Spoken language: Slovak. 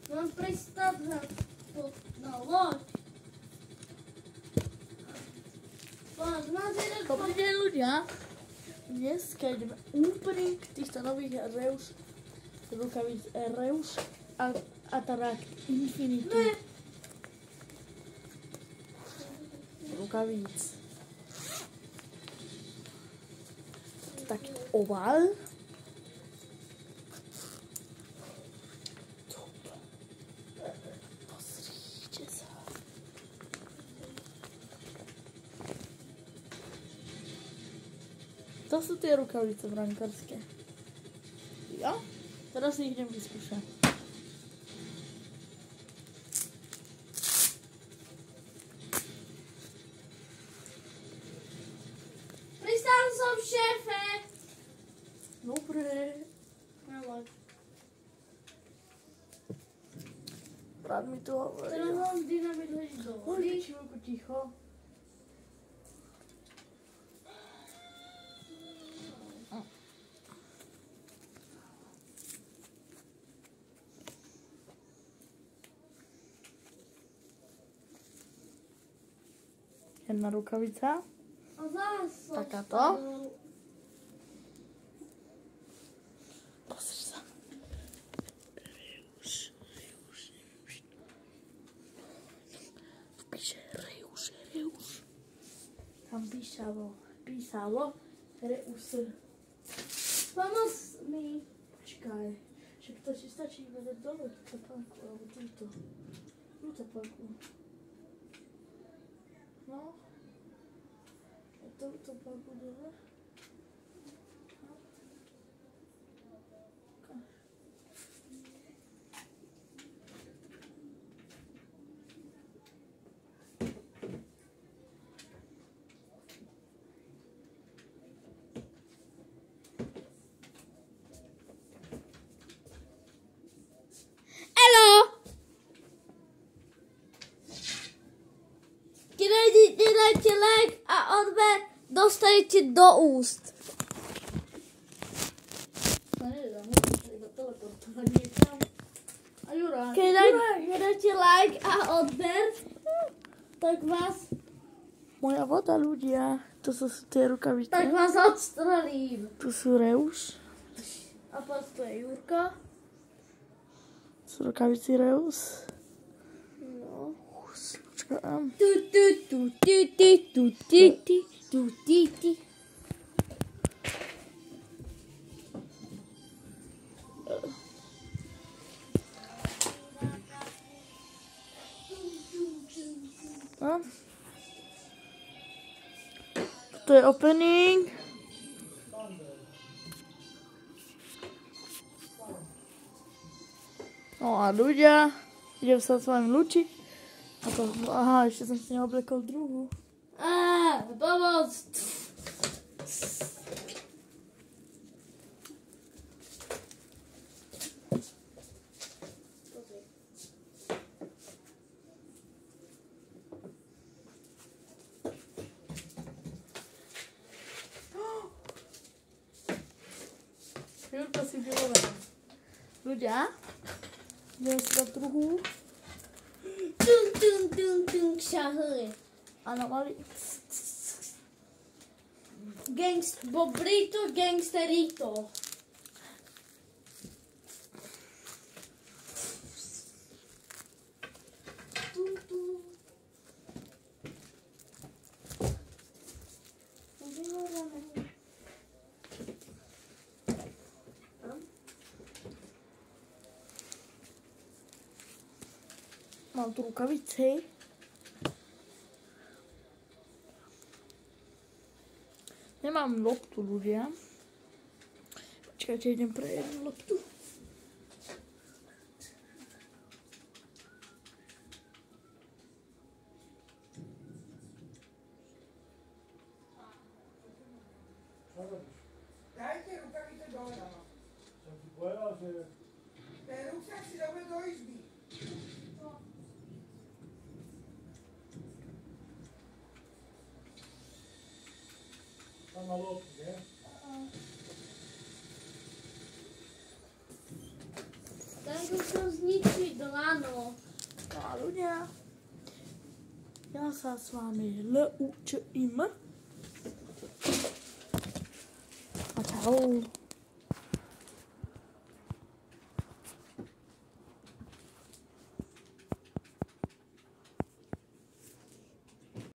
Mám prestať na loď. Dobrý deň ľudia. Dneska ideme úplne k týchto nových rukavíc Reus Ataract Infinity. Rukavíc. Taký oval. Pozrite sa. To sú tie rukavice brankárske. Ja? Teraz si ich idem vyskúšať. Pristal som, šéfe. Dobre. Naloď. Brat mi to hovorí. Teraz mám dynamit hodit do vody. Chvíľku ticho. Jedna rukavica. A zás. Takáto. Pozri sa. Reus. Tu píše Reus. Tam písalo Reus. Pomoz mi. Počkaj. Však to ti stačí iba dať dole túto panku, alebo túto. Túto panku. No. Túto panku dole. Keď dáte like a odber, dostanete do úst. To nedá, musíš iba teleportovať niekam. A Jura. Keď dáte like a odber, tak vás Moja voda, ľudia. To sú tie rukavice. tak vás odstrelím. Tu sú Reus. A potom tu je Jurka. Sú rukavici Reus. No. Počkám. Tu tu tu tu tu tu tu tu tu tu tu. No. To je opening. No a ľudia, idem sa s vami lúčiť. A to, aha, ešte som si neoblekol druhú. Pomoc! Jurka si vylovená. Ľudia, idem si dať druhú. Tung tung tung tung šahli. Áno, mali. Bobrito gangsterito. Mám tu rukavice. Nemám loptu, ľudia. Počkajte, idem pre jednu loptu. Dajte rukavice dole. Som ti povedal, že... Ten ruksak si dáme do izby. Tam na loptu, nie? Tak už som zničiť dlano. No a ľudia, ja sa s vami lúčim. A čau.